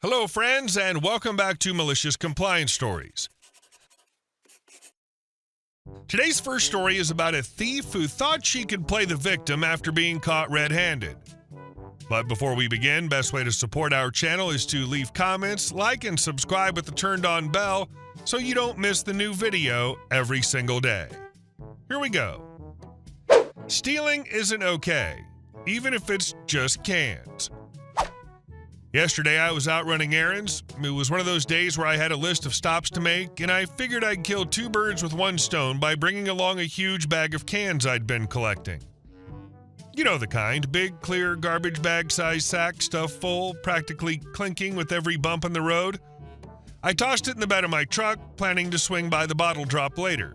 Hello, friends, and welcome back to Malicious Compliance Stories. Today's first story is about a thief who thought she could play the victim after being caught red-handed. But before we begin, best way to support our channel is to leave comments, like, and subscribe with the turned-on bell so you don't miss the new video every single day. Here we go. Stealing isn't okay, even if it's just cans. Yesterday, I was out running errands. It was one of those days where I had a list of stops to make, and I figured I'd kill two birds with one stone by bringing along a huge bag of cans I'd been collecting. You know the kind, big, clear, garbage bag-sized sack, stuffed full, practically clinking with every bump in the road. I tossed it in the bed of my truck, planning to swing by the bottle drop later.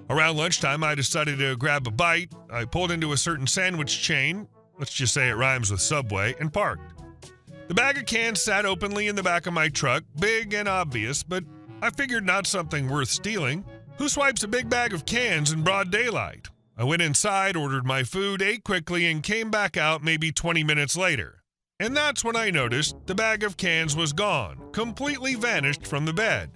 Around lunchtime, I decided to grab a bite. I pulled into a certain sandwich chain, let's just say it rhymes with Subway, and parked. The bag of cans sat openly in the back of my truck, big and obvious, but I figured not something worth stealing. Who swipes a big bag of cans in broad daylight? I went inside, ordered my food, ate quickly, and came back out maybe 20 minutes later. And that's when I noticed the bag of cans was gone, completely vanished from the bed.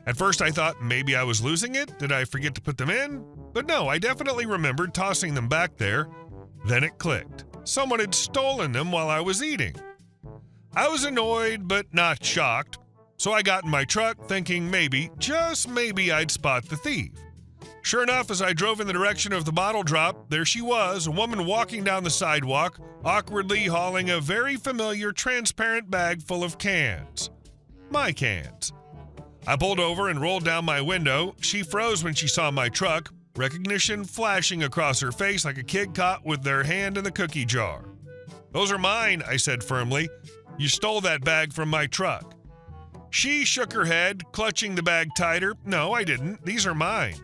At first I thought maybe I was losing it, did I forget to put them in? But no, I definitely remembered tossing them back there. Then it clicked. Someone had stolen them while I was eating. I was annoyed, but not shocked, so I got in my truck thinking maybe, just maybe, I'd spot the thief. Sure enough, as I drove in the direction of the bottle drop, there she was, a woman walking down the sidewalk, awkwardly hauling a very familiar transparent bag full of cans. My cans. I pulled over and rolled down my window. She froze when she saw my truck, recognition flashing across her face like a kid caught with their hand in the cookie jar. "Those are mine," I said firmly. "You stole that bag from my truck." She shook her head, clutching the bag tighter. "No, I didn't. These are mine."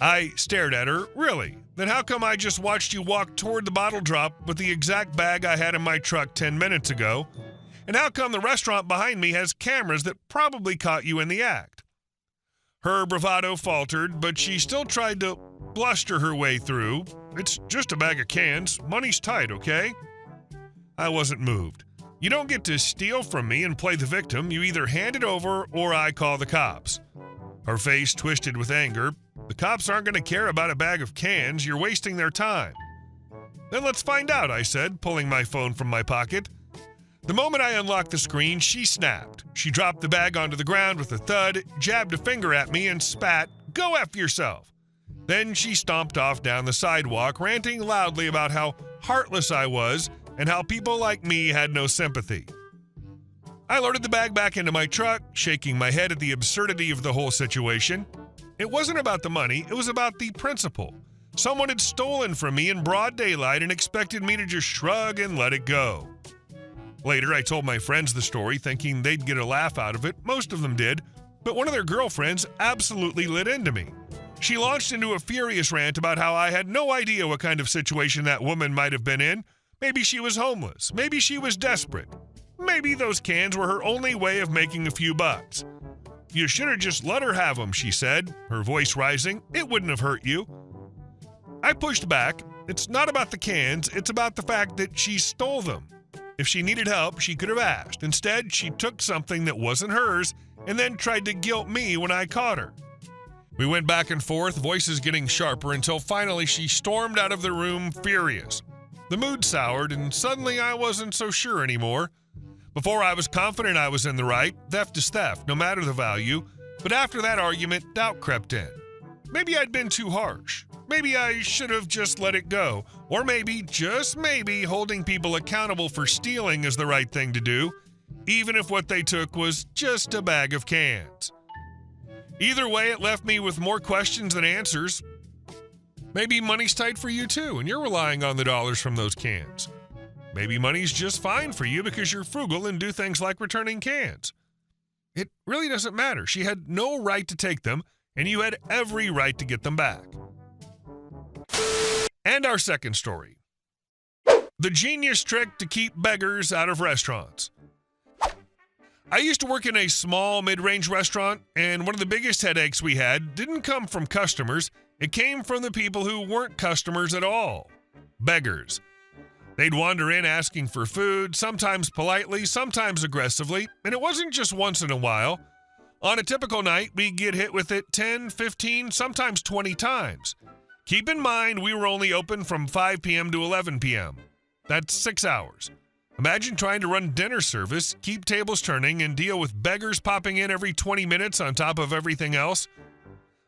I stared at her. "Really? Then how come I just watched you walk toward the bottle drop with the exact bag I had in my truck 10 minutes ago? And how come the restaurant behind me has cameras that probably caught you in the act?" Her bravado faltered, but she still tried to bluster her way through. "It's just a bag of cans. Money's tight, okay?" I wasn't moved. "You don't get to steal from me and play the victim. You either hand it over or I call the cops." Her face twisted with anger. "The cops aren't going to care about a bag of cans. You're wasting their time." "Then let's find out," I said, pulling my phone from my pocket. The moment I unlocked the screen, she snapped. She dropped the bag onto the ground with a thud, jabbed a finger at me, and spat, "Go F yourself." Then she stomped off down the sidewalk, ranting loudly about how heartless I was and how people like me had no sympathy. I loaded the bag back into my truck, shaking my head at the absurdity of the whole situation. It wasn't about the money, it was about the principle. Someone had stolen from me in broad daylight and expected me to just shrug and let it go. Later, I told my friends the story, thinking they'd get a laugh out of it. Most of them did, but one of their girlfriends absolutely lit into me. She launched into a furious rant about how I had no idea what kind of situation that woman might have been in. Maybe she was homeless. Maybe she was desperate. Maybe those cans were her only way of making a few bucks. "You should have just let her have them," she said, her voice rising. "It wouldn't have hurt you." I pushed back. It's not about the cans, it's about the fact that she stole them. If she needed help, she could have asked. Instead, she took something that wasn't hers and then tried to guilt me when I caught her. We went back and forth, voices getting sharper, until finally she stormed out of the room furious. The mood soured, and suddenly I wasn't so sure anymore. Before I was confident I was in the right. Theft is theft, no matter the value. But after that argument, doubt crept in. Maybe I'd been too harsh. Maybe I should have just let it go. Or maybe, just maybe, holding people accountable for stealing is the right thing to do, even if what they took was just a bag of cans. Either way, it left me with more questions than answers. Maybe money's tight for you too, and you're relying on the dollars from those cans. Maybe money's just fine for you because you're frugal and do things like returning cans. It really doesn't matter. She had no right to take them, and you had every right to get them back. And our second story. The genius trick to keep beggars out of restaurants. I used to work in a small mid-range restaurant, and one of the biggest headaches we had didn't come from customers. It came from the people who weren't customers at all. Beggars. They'd wander in asking for food, sometimes politely, sometimes aggressively, and it wasn't just once in a while. On a typical night, we'd get hit with it 10, 15, sometimes 20 times. Keep in mind, we were only open from 5 p.m. to 11 p.m. That's 6 hours. Imagine trying to run dinner service, keep tables turning, and deal with beggars popping in every 20 minutes on top of everything else.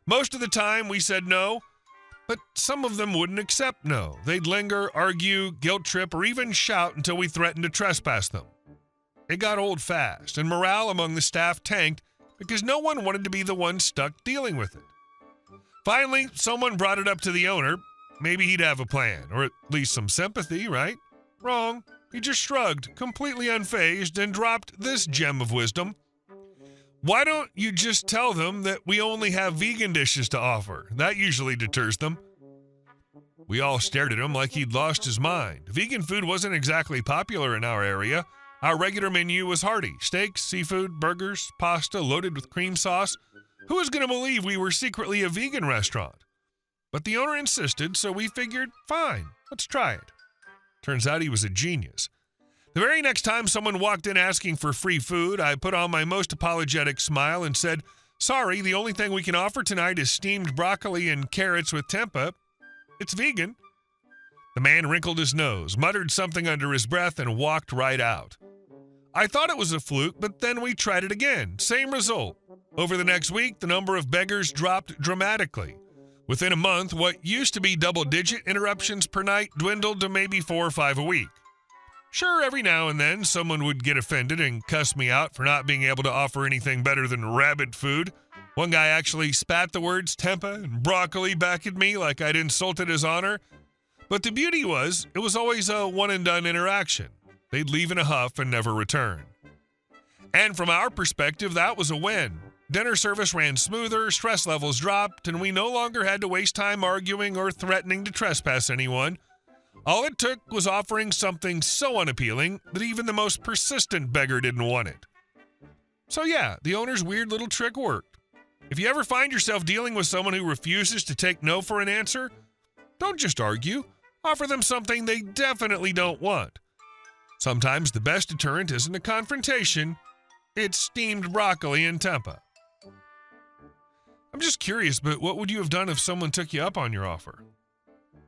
Most of the time, we said no, but some of them wouldn't accept no. They'd linger, argue, guilt trip, or even shout until we threatened to trespass them. It got old fast, and morale among the staff tanked because no one wanted to be the one stuck dealing with it. Finally, someone brought it up to the owner. Maybe he'd have a plan, or at least some sympathy, right? Wrong. He just shrugged, completely unfazed, and dropped this gem of wisdom. Why don't you just tell them that we only have vegan dishes to offer? That usually deters them. We all stared at him like he'd lost his mind. Vegan food wasn't exactly popular in our area. Our regular menu was hearty: steaks, seafood, burgers, pasta loaded with cream sauce. Who was going to believe we were secretly a vegan restaurant? But the owner insisted, so we figured, fine, let's try it. Turns out he was a genius. The very next time someone walked in asking for free food, I put on my most apologetic smile and said, "Sorry, the only thing we can offer tonight is steamed broccoli and carrots with tempeh. It's vegan." The man wrinkled his nose, muttered something under his breath, and walked right out. I thought it was a fluke, but then we tried it again. Same result. Over the next week, the number of beggars dropped dramatically. Within a month, what used to be double-digit interruptions per night dwindled to maybe 4 or 5 a week. Sure, every now and then, someone would get offended and cuss me out for not being able to offer anything better than rabid food. One guy actually spat the words tempeh and broccoli back at me like I'd insulted his honor. But the beauty was, it was always a one-and-done interaction. They'd leave in a huff and never return. And from our perspective, that was a win. Dinner service ran smoother, stress levels dropped, and we no longer had to waste time arguing or threatening to trespass anyone. All it took was offering something so unappealing that even the most persistent beggar didn't want it. So yeah, the owner's weird little trick worked. If you ever find yourself dealing with someone who refuses to take no for an answer, don't just argue. Offer them something they definitely don't want. Sometimes the best deterrent isn't a confrontation, it's steamed broccoli and tempeh. I'm just curious, but what would you have done if someone took you up on your offer?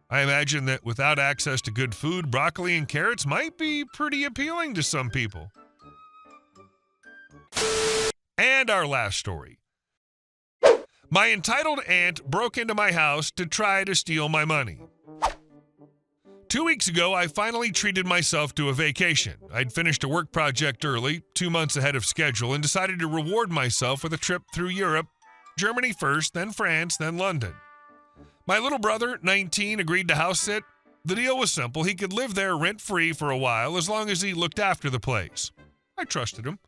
I imagine that without access to good food, broccoli and carrots might be pretty appealing to some people. And our last story. My entitled aunt broke into my house to try to steal my money. 2 weeks ago, I finally treated myself to a vacation. I'd finished a work project early, 2 months ahead of schedule, and decided to reward myself with a trip through Europe, Germany first, then France, then London. My little brother, 19, agreed to house sit. The deal was simple. He could live there rent-free for a while as long as he looked after the place. I trusted him.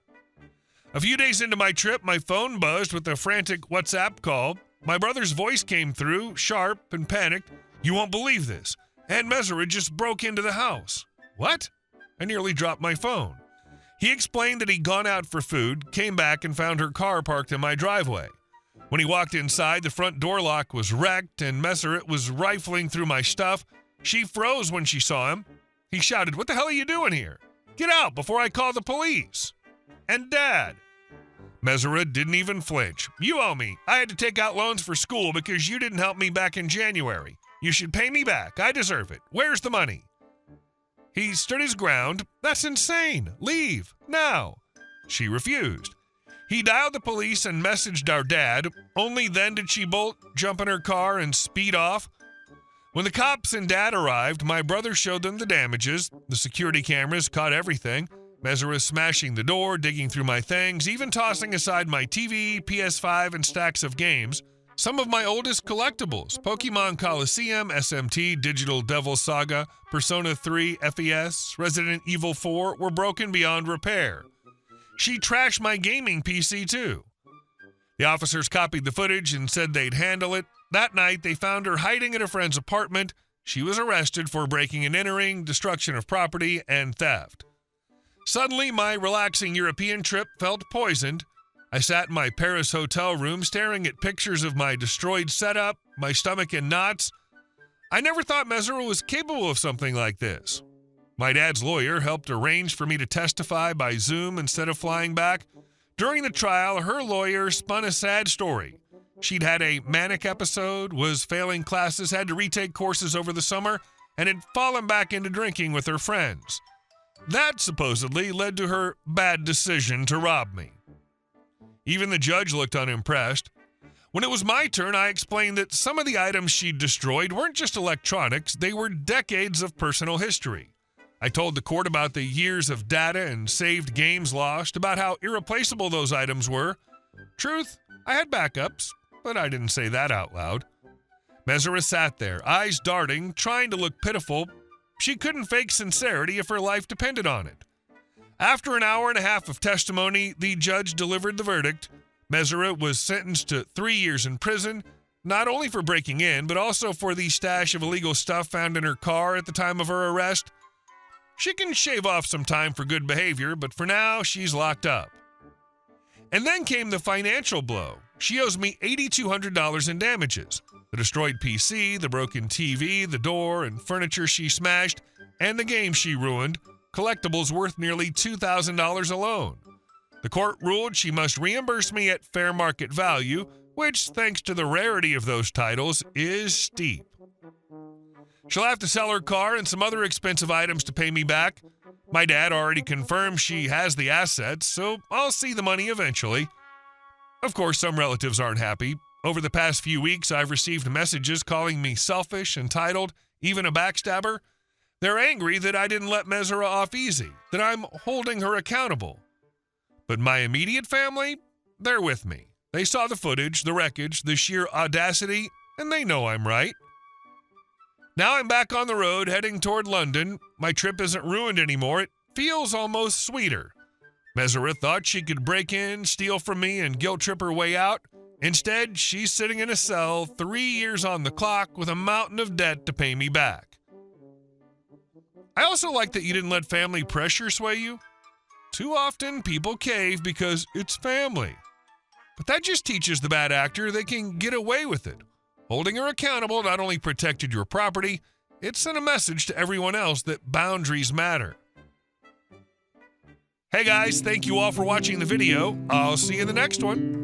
A few days into my trip, my phone buzzed with a frantic WhatsApp call. My brother's voice came through, sharp and panicked. "You won't believe this. Aunt Mesera just broke into the house." What? I nearly dropped my phone. He explained that he'd gone out for food, came back, and found her car parked in my driveway. When he walked inside, the front door lock was wrecked, and Meseret was rifling through my stuff. She froze when she saw him. He shouted, "What the hell are you doing here? Get out before I call the police." And Dad. Meseret didn't even flinch. "You owe me. I had to take out loans for school because you didn't help me back in January. You should pay me back. I deserve it. Where's the money?" He stood his ground. "That's insane. Leave. Now." She refused. He dialed the police and messaged our dad. Only then did she bolt, jump in her car, and speed off. When the cops and Dad arrived, my brother showed them the damages. The security cameras caught everything. Mesera smashing the door, digging through my things, even tossing aside my TV, PS5, and stacks of games. Some of my oldest collectibles, Pokemon Coliseum, SMT, Digital Devil Saga, Persona 3, FES, Resident Evil 4, were broken beyond repair. She trashed my gaming PC too. The officers copied the footage and said they'd handle it. That night, they found her hiding at a friend's apartment. She was arrested for breaking and entering, destruction of property, and theft. Suddenly, my relaxing European trip felt poisoned. I sat in my Paris hotel room staring at pictures of my destroyed setup, my stomach in knots. I never thought Mesera was capable of something like this. My dad's lawyer helped arrange for me to testify by Zoom instead of flying back. During the trial, her lawyer spun a sad story. She'd had a manic episode, was failing classes, had to retake courses over the summer, and had fallen back into drinking with her friends. That supposedly led to her bad decision to rob me. Even the judge looked unimpressed. When it was my turn, I explained that some of the items she'd destroyed weren't just electronics, they were decades of personal history. I told the court about the years of data and saved games lost, about how irreplaceable those items were. Truth, I had backups, but I didn't say that out loud. Mesera sat there, eyes darting, trying to look pitiful. She couldn't fake sincerity if her life depended on it. After an hour and a half of testimony, the judge delivered the verdict. Mesera was sentenced to 3 years in prison, not only for breaking in, but also for the stash of illegal stuff found in her car at the time of her arrest. She can shave off some time for good behavior, but for now, she's locked up. And then came the financial blow. She owes me $8,200 in damages. The destroyed PC, the broken TV, the door and furniture she smashed, and the game she ruined, collectibles worth nearly $2,000 alone. The court ruled she must reimburse me at fair market value, which, thanks to the rarity of those titles, is steep. She'll have to sell her car and some other expensive items to pay me back. My dad already confirmed she has the assets, so I'll see the money eventually. Of course, some relatives aren't happy. Over the past few weeks, I've received messages calling me selfish, entitled, even a backstabber. They're angry that I didn't let Mesera off easy, that I'm holding her accountable. But my immediate family, they're with me. They saw the footage, the wreckage, the sheer audacity, and they know I'm right. Now I'm back on the road, heading toward London. My trip isn't ruined anymore. It feels almost sweeter. Mesera thought she could break in, steal from me, and guilt trip her way out. Instead, she's sitting in a cell, 3 years on the clock, with a mountain of debt to pay me back. I also like that you didn't let family pressure sway you. Too often, people cave because it's family. But that just teaches the bad actor they can get away with it. Holding her accountable not only protected your property, it sent a message to everyone else that boundaries matter. Hey guys, thank you all for watching the video. I'll see you in the next one.